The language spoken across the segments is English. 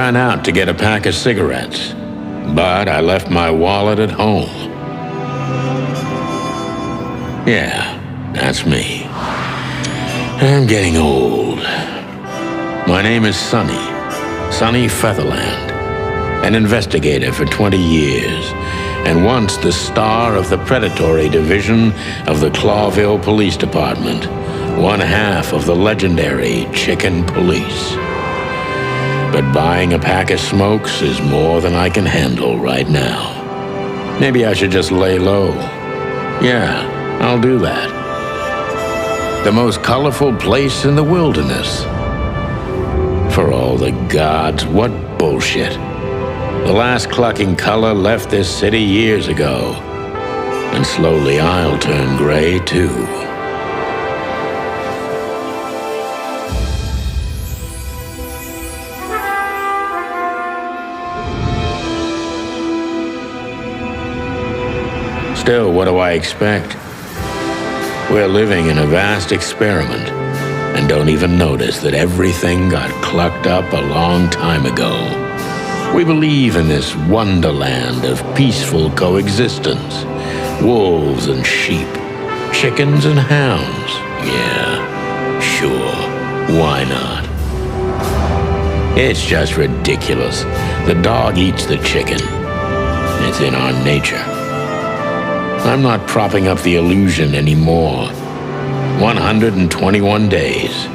ran out to get a pack of cigarettes, but I left my wallet at home. Yeah, that's me. I'm getting old. My name is Sonny Featherland, an investigator for 20 years, and once the star of the predatory division of the Clawville Police Department, one half of the legendary Chicken Police. But buying a pack of smokes is more than I can handle right now. Maybe I should just lay low. Yeah, I'll do that. The most colorful place in the wilderness. For all the gods, what bullshit. The last clucking color left this city years ago. And slowly I'll turn gray too. Still, what do I expect? We're living in a vast experiment, and don't even notice that everything got clucked up a long time ago. We believe in this wonderland of peaceful coexistence. Wolves and sheep, chickens and hounds. Yeah, sure, why not? It's just ridiculous. The dog eats the chicken. It's in our nature. I'm not propping up the illusion anymore. 121 days,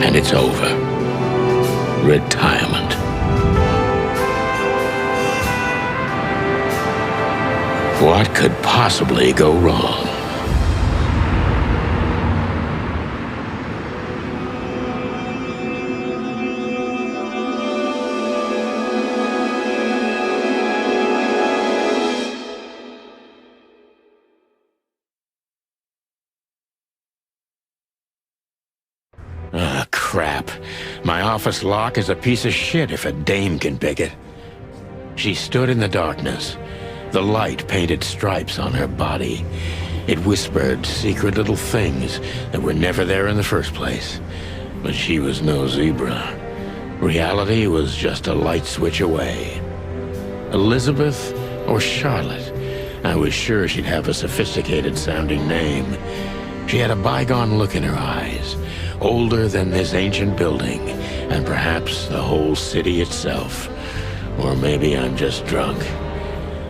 and it's over. Retirement. What could possibly go wrong? Ah, crap. My office lock is a piece of shit if a dame can pick it. She stood in the darkness. The light painted stripes on her body. It whispered secret little things that were never there in the first place. But she was no zebra. Reality was just a light switch away. Elizabeth or Charlotte? I was sure she'd have a sophisticated-sounding name. She had a bygone look in her eyes, older than this ancient building, and perhaps the whole city itself. Or maybe I'm just drunk.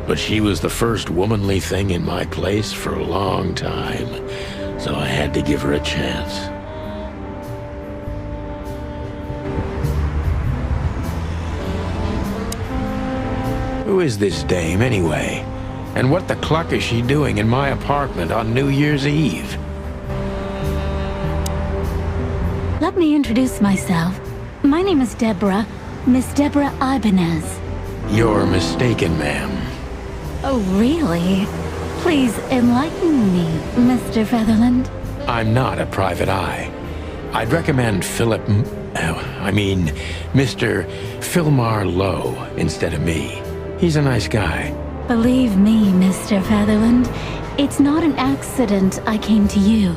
But she was the first womanly thing in my place for a long time, so I had to give her a chance. Who is this dame, anyway? And what the cluck is she doing in my apartment on New Year's Eve? Let me introduce myself. My name is Deborah, Miss Deborah Ibanez. You're mistaken, ma'am. Oh, really? Please enlighten me, Mr. Featherland. I'm not a private eye. I'd recommend Mr. Filmar Lowe instead of me. He's a nice guy. Believe me, Mr. Featherland, it's not an accident I came to you.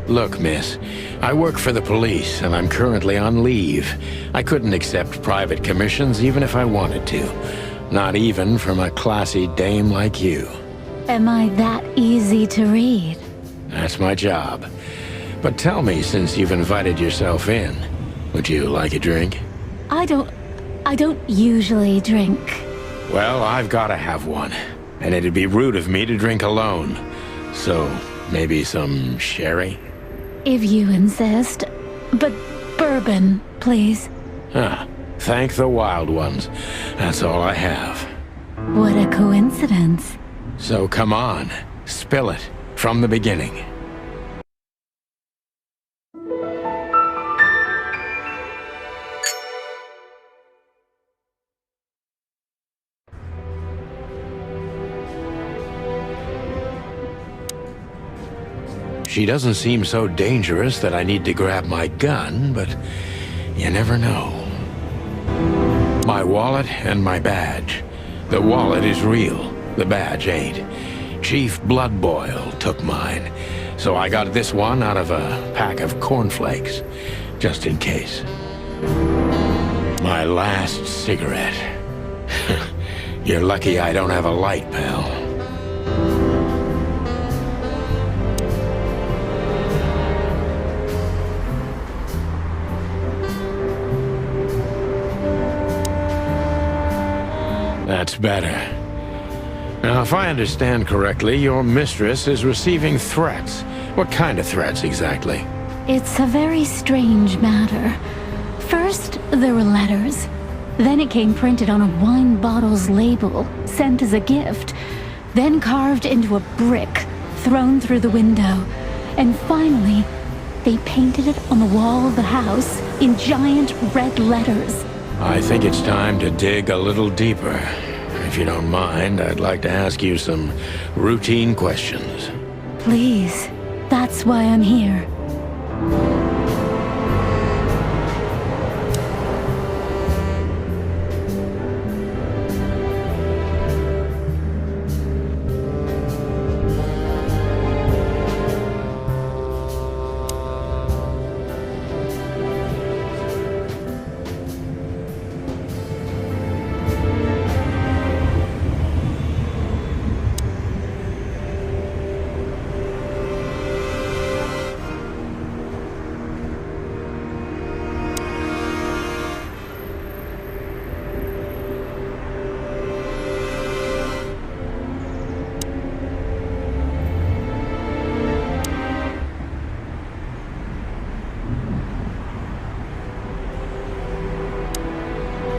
Look, miss, I work for the police, and I'm currently on leave. I couldn't accept private commissions even if I wanted to. Not even from a classy dame like you. Am I that easy to read? That's my job. But tell me, since you've invited yourself in, would you like a drink? I don't usually drink. Well, I've gotta have one. And it'd be rude of me to drink alone. So, maybe some sherry? If you insist. But bourbon, please. Ah, thank the wild ones. That's all I have. What a coincidence. So come on, spill it from the beginning. She doesn't seem so dangerous that I need to grab my gun, but you never know. My wallet and my badge. The wallet is real, the badge ain't. Chief Bloodboil took mine, so I got this one out of a pack of cornflakes, just in case. My last cigarette. You're lucky I don't have a light, pal. That's better. Now, if I understand correctly, your mistress is receiving threats. What kind of threats, exactly? It's a very strange matter. First, there were letters. Then it came printed on a wine bottle's label, sent as a gift. Then carved into a brick, thrown through the window. And finally, they painted it on the wall of the house in giant red letters. I think it's time to dig a little deeper. If you don't mind, I'd like to ask you some routine questions. Please, that's why I'm here.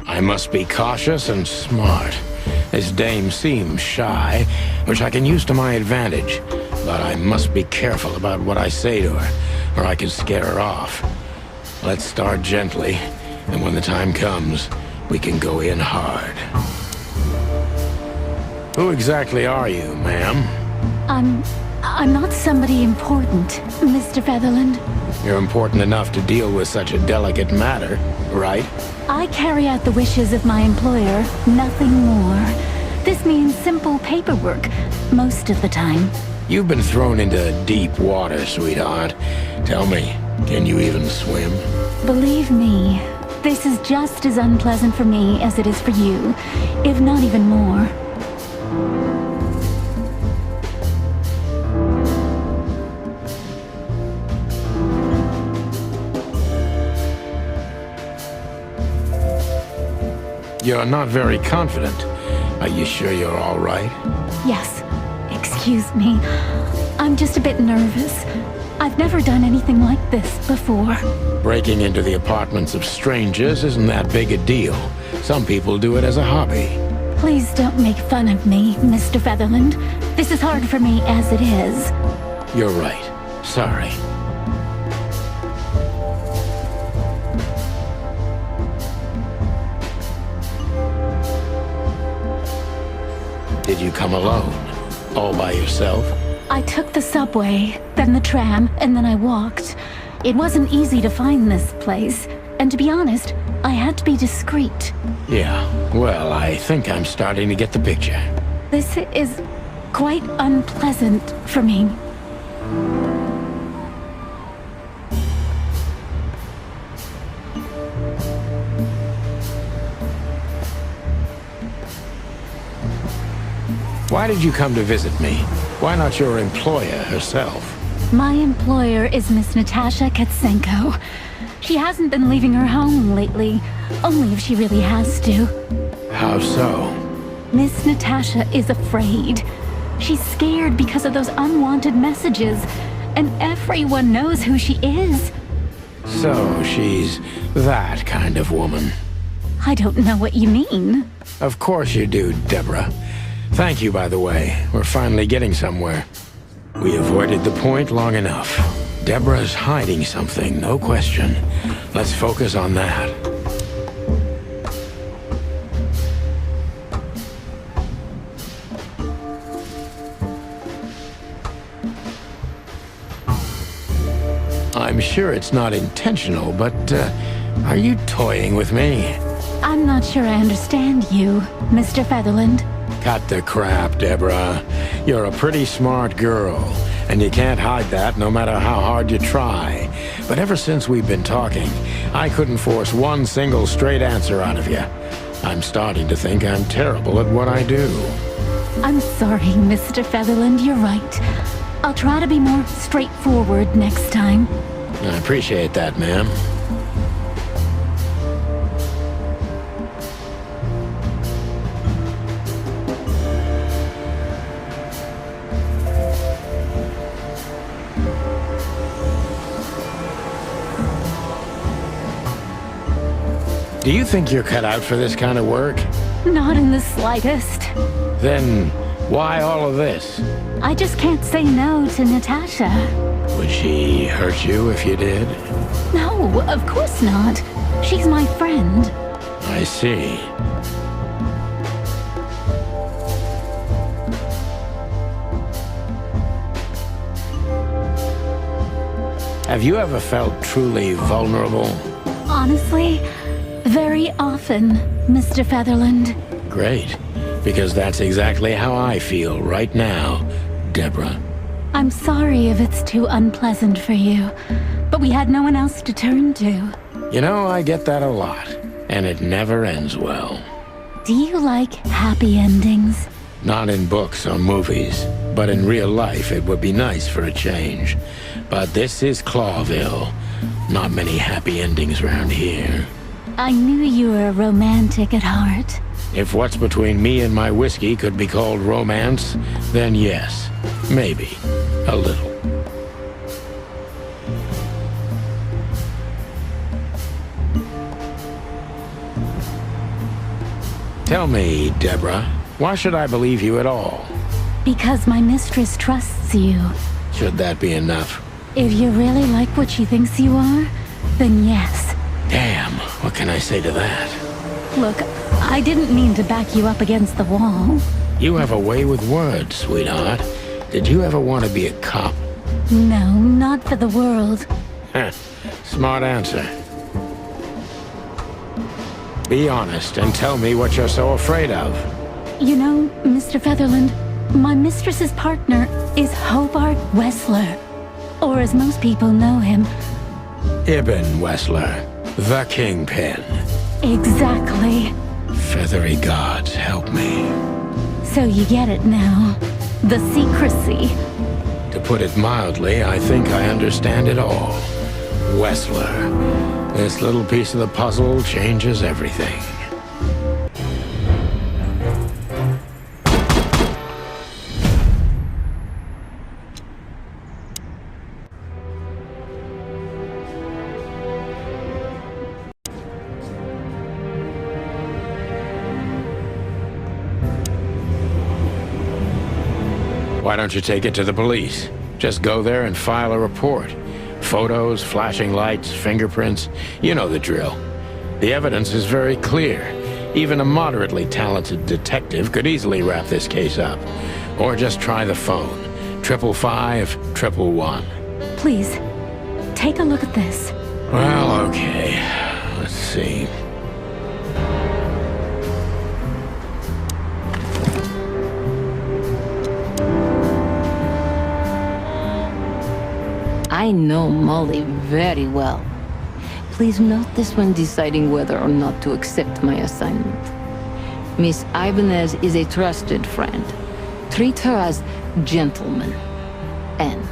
I must be cautious and smart. This dame seems shy, which I can use to my advantage. But I must be careful about what I say to her, or I could scare her off. Let's start gently, and when the time comes, we can go in hard. Who exactly are you, ma'am? I'm not somebody important, Mr. Featherland. You're important enough to deal with such a delicate matter, right? I carry out the wishes of my employer, nothing more. This means simple paperwork, most of the time. You've been thrown into deep water, sweetheart. Tell me, can you even swim? Believe me, this is just as unpleasant for me as it is for you, if not even more. You're not very confident. Are you sure you're all right? Yes. Excuse me. I'm just a bit nervous. I've never done anything like this before. Breaking into the apartments of strangers isn't that big a deal. Some people do it as a hobby. Please don't make fun of me, Mr. Featherland. This is hard for me as it is. You're right. Sorry. Did you come alone? All by yourself? I took the subway, then the tram, and then I walked. It wasn't easy to find this place, and to be honest, I had to be discreet. Yeah, well, I think I'm starting to get the picture. This is quite unpleasant for me. Why did you come to visit me? Why not your employer herself? My employer is Miss Natasha Katsenko. She hasn't been leaving her home lately, only if she really has to. How so? Miss Natasha is afraid. She's scared because of those unwanted messages, and everyone knows who she is. So she's that kind of woman. I don't know what you mean. Of course you do, Deborah. Thank you, by the way. We're finally getting somewhere. We avoided the point long enough. Deborah's hiding something, no question. Let's focus on that. I'm sure it's not intentional, but, are you toying with me? I'm not sure I understand you, Mr. Featherland. Cut the crap, Deborah. You're a pretty smart girl, and you can't hide that no matter how hard you try. But ever since we've been talking, I couldn't force one single straight answer out of you. I'm starting to think I'm terrible at what I do. I'm sorry, Mr. Featherland, you're right. I'll try to be more straightforward next time. I appreciate that, ma'am. Do you think you're cut out for this kind of work? Not in the slightest. Then why all of this? I just can't say no to Natasha. Would she hurt you if you did? No, of course not. She's my friend. I see. Have you ever felt truly vulnerable? Honestly, very often, Mr. Featherland. Great, because that's exactly how I feel right now, Deborah. I'm sorry if it's too unpleasant for you, but we had no one else to turn to. You know, I get that a lot, and it never ends well. Do you like happy endings? Not in books or movies, but in real life it would be nice for a change. But this is Clawville. Not many happy endings around here. I knew you were romantic at heart. If what's between me and my whiskey could be called romance, then yes, maybe, a little. Tell me, Deborah, why should I believe you at all? Because my mistress trusts you. Should that be enough? If you really like what she thinks you are, then yes. Damn, what can I say to that? Look, I didn't mean to back you up against the wall. You have a way with words, sweetheart. Did you ever want to be a cop? No, not for the world. Heh, smart answer. Be honest and tell me what you're so afraid of. You know, Mr. Featherland, my mistress's partner is Hobart Wessler. Or as most people know him. Ibn Wessler, the Kingpin. Exactly. Feathery gods, help me. So you get it now. The secrecy. To put it mildly, I think I understand it all. Wessler. This little piece of the puzzle changes everything. Why don't you take it to the police? Just go there and file a report. Photos, flashing lights, fingerprints, you know the drill. The evidence is very clear. Even a moderately talented detective could easily wrap this case up. Or just try the phone. 555-111. Please, take a look at this. Well, okay. Let's see. I know Molly very well. Please note this when deciding whether or not to accept my assignment. Miss Ibanez is a trusted friend. Treat her as gentleman. N.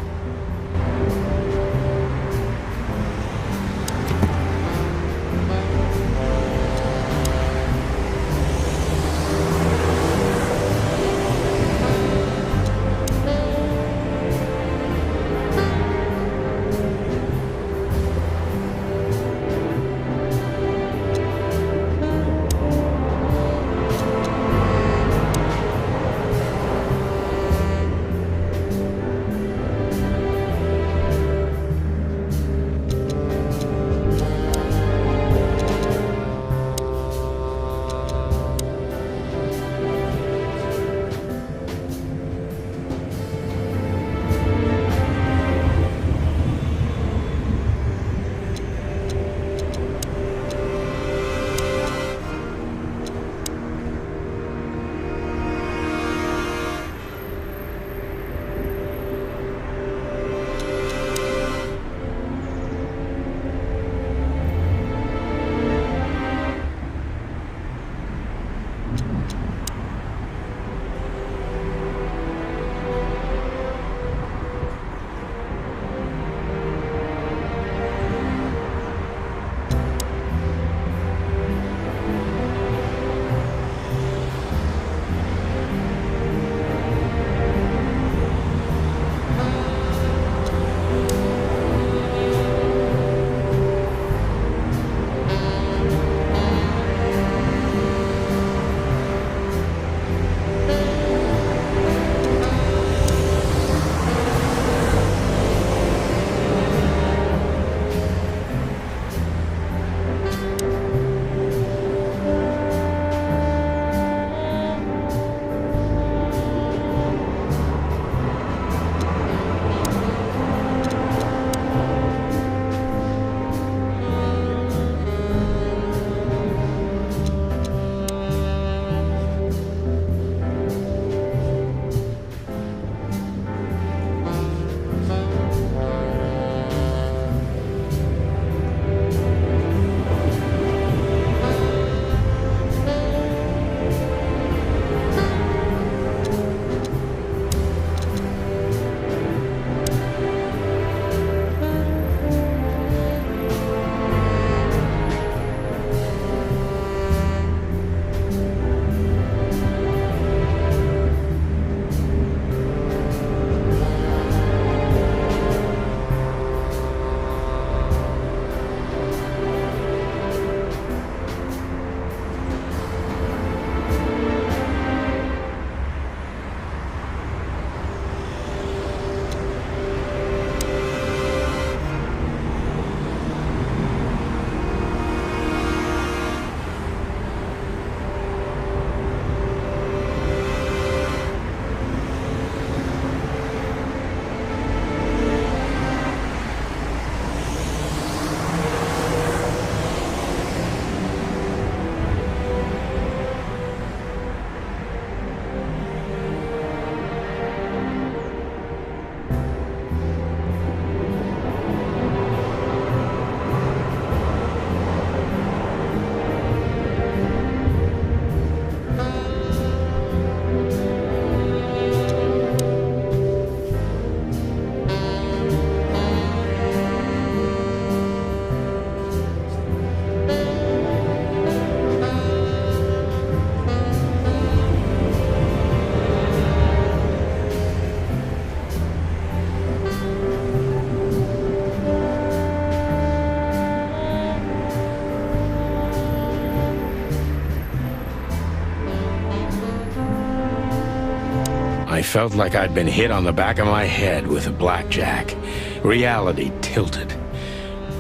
I felt like I'd been hit on the back of my head with a blackjack. Reality tilted.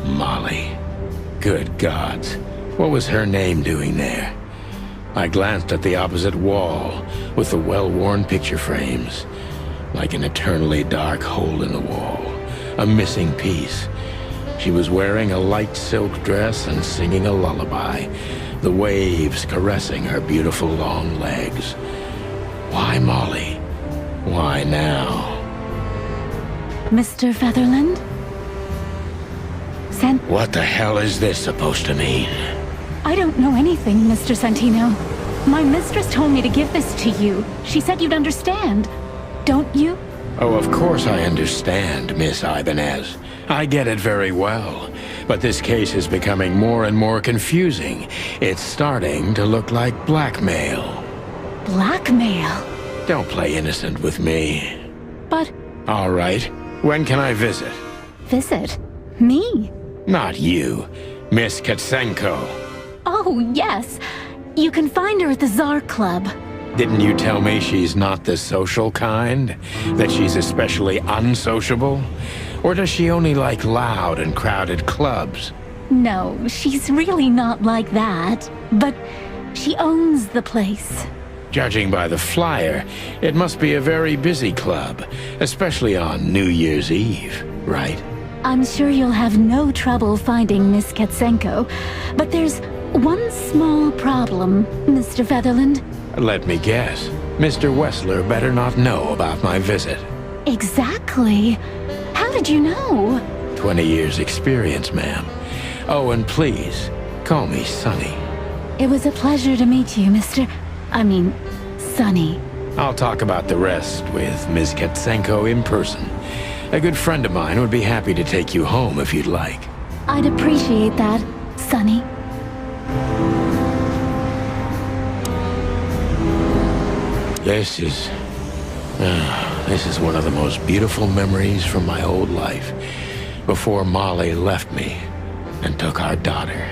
Molly. Good gods. What was her name doing there? I glanced at the opposite wall with the well-worn picture frames. Like an eternally dark hole in the wall. A missing piece. She was wearing a light silk dress and singing a lullaby. The waves caressing her beautiful long legs. Why Molly? Why now? Mr. Featherland? What the hell is this supposed to mean? I don't know anything, Mr. Santino. My mistress told me to give this to you. She said you'd understand. Don't you? Oh, of course I understand, Miss Ibanez. I get it very well. But this case is becoming more and more confusing. It's starting to look like blackmail. Blackmail? Don't play innocent with me. But... All right. When can I visit? Visit? Me? Not you. Miss Katsenko. Oh, yes. You can find her at the Tsar Club. Didn't you tell me she's not the social kind? That she's especially unsociable? Or does she only like loud and crowded clubs? No, she's really not like that. But she owns the place. Judging by the flyer, it must be a very busy club, especially on New Year's Eve, right? I'm sure you'll have no trouble finding Miss Katsenko, but there's one small problem, Mr. Featherland. Let me guess. Mr. Wessler better not know about my visit. Exactly. How did you know? 20 years experience, ma'am. Oh, and please, call me Sonny. It was a pleasure to meet you, Mr. I mean, Sonny. I'll talk about the rest with Ms. Katsenko in person. A good friend of mine would be happy to take you home if you'd like. I'd appreciate that, Sonny. This is one of the most beautiful memories from my old life, before Molly left me and took our daughter.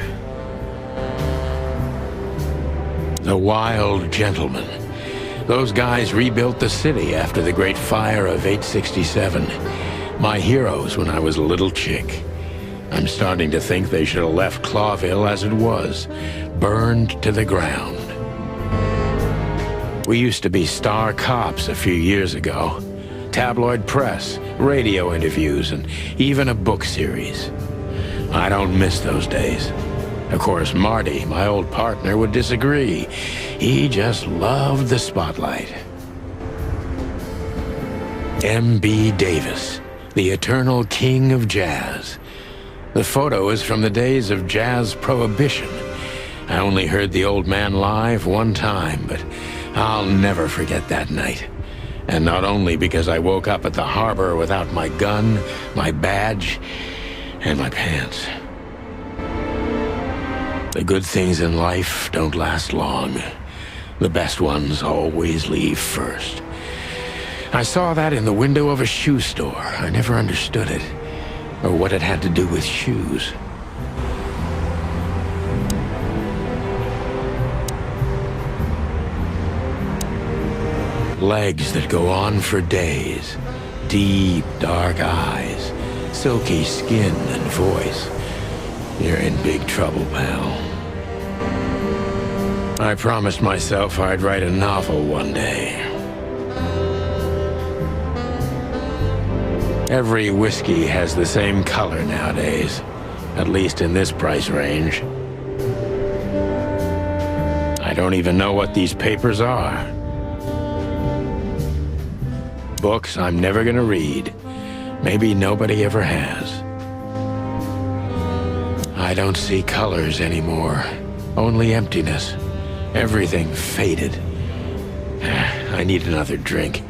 The Wild Gentlemen. Those guys rebuilt the city after the Great Fire of 867. My heroes when I was a little chick. I'm starting to think they should have left Clawville as it was, burned to the ground. We used to be star cops a few years ago. Tabloid press, radio interviews, and even a book series. I don't miss those days. Of course, Marty, my old partner, would disagree. He just loved the spotlight. M.B. Davis, the eternal king of jazz. The photo is from the days of jazz prohibition. I only heard the old man live one time, but I'll never forget that night. And not only because I woke up at the harbor without my gun, my badge, and my pants. The good things in life don't last long. The best ones always leave first. I saw that in the window of a shoe store. I never understood it, or what it had to do with shoes. Legs that go on for days. Deep, dark eyes. Silky skin and voice. You're in big trouble, pal. I promised myself I'd write a novel one day. Every whiskey has the same color nowadays, at least in this price range. I don't even know what these papers are. Books I'm never gonna read. Maybe nobody ever has. I don't see colors anymore. Only emptiness. Everything faded. I need another drink.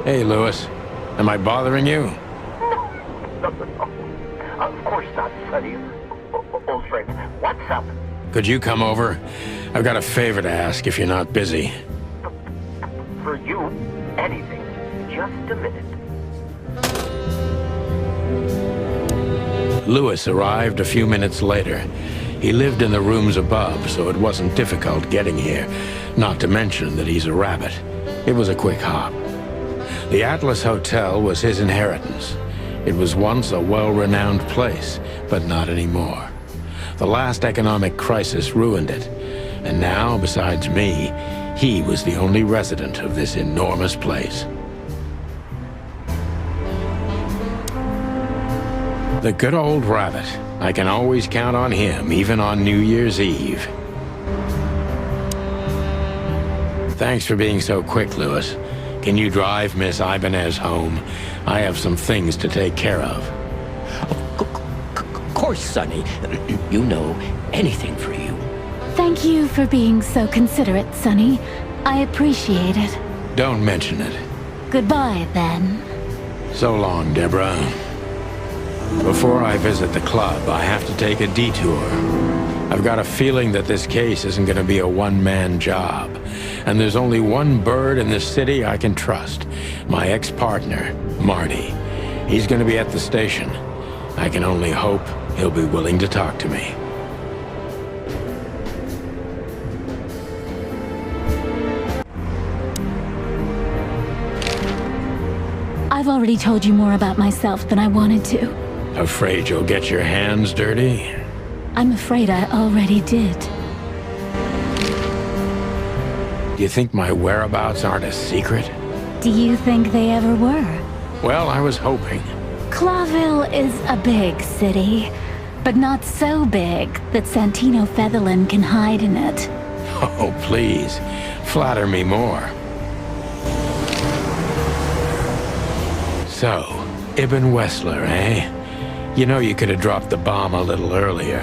Hey, Lewis. Am I bothering you? No. Of course not, Sonny. Old friend, what's up? Could you come over? I've got a favor to ask if you're not busy. For you, anything. Just a minute. Lewis arrived a few minutes later. He lived in the rooms above, so it wasn't difficult getting here. Not to mention that he's a rabbit. It was a quick hop. The Atlas Hotel was his inheritance. It was once a well-renowned place, but not anymore. The last economic crisis ruined it, and now, besides me, he was the only resident of this enormous place. The good old rabbit. I can always count on him, even on New Year's Eve. Thanks for being so quick, Lewis. Can you drive Miss Ibanez home? I have some things to take care of. Of course, Sonny. You know, anything for you. Thank you for being so considerate, Sonny. I appreciate it. Don't mention it. Goodbye, then. So long, Deborah. Before I visit the club, I have to take a detour. I've got a feeling that this case isn't going to be a one-man job. And there's only one bird in this city I can trust. My ex-partner, Marty. He's going to be at the station. I can only hope he'll be willing to talk to me. I've already told you more about myself than I wanted to. Afraid you'll get your hands dirty? I'm afraid I already did. Do you think my whereabouts aren't a secret? Do you think they ever were? Well, I was hoping. Clawville is a big city, but not so big that Santino Featherland can hide in it. Oh, please. Flatter me more. So, Ibn Wessler, eh? You know you could have dropped the bomb a little earlier.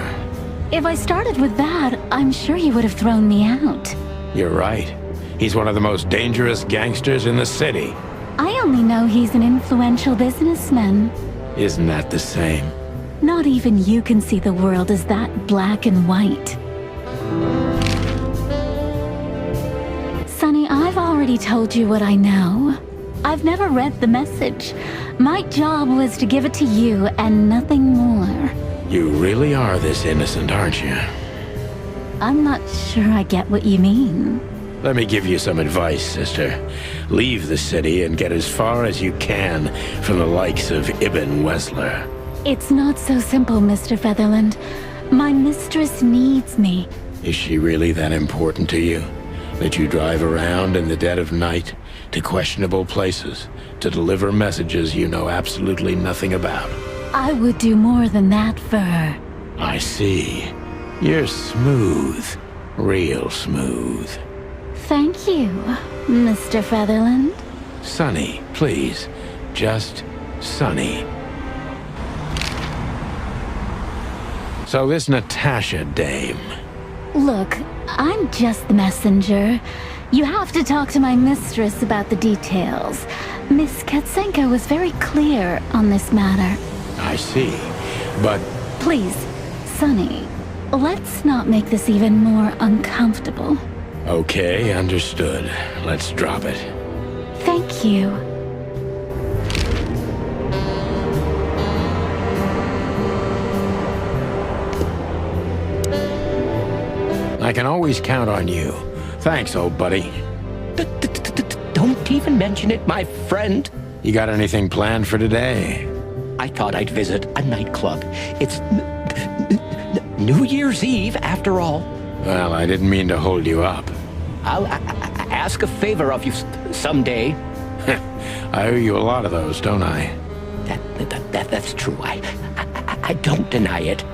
If I started with that, I'm sure you would have thrown me out. You're right. He's one of the most dangerous gangsters in the city. I only know he's an influential businessman. Isn't that the same? Not even you can see the world as that black and white. Sonny, I've already told you what I know. I've never read the message. My job was to give it to you and nothing more. You really are this innocent, aren't you? I'm not sure I get what you mean. Let me give you some advice, sister. Leave the city and get as far as you can from the likes of Ibn Wessler. It's not so simple, Mr. Featherland. My mistress needs me. Is she really that important to you? That you drive around in the dead of night to questionable places to deliver messages you know absolutely nothing about? I would do more than that for her. I see. You're smooth. Real smooth. Thank you, Mr. Featherland. Sonny, please. Just Sonny. So this Natasha dame. Look, I'm just the messenger. You have to talk to my mistress about the details. Miss Katsenko was very clear on this matter. I see. But Please, Sonny, let's not make this even more uncomfortable. okay, understood. Let's drop it. Thank you. I can always count on you. Thanks, old buddy. Don't even mention it, my friend. You got anything planned for today? I thought I'd visit a nightclub. It's New Year's Eve, after all. Well, I didn't mean to hold you up. I'll ask a favor of you someday. I owe you a lot of those, don't I? That's true. I don't deny it.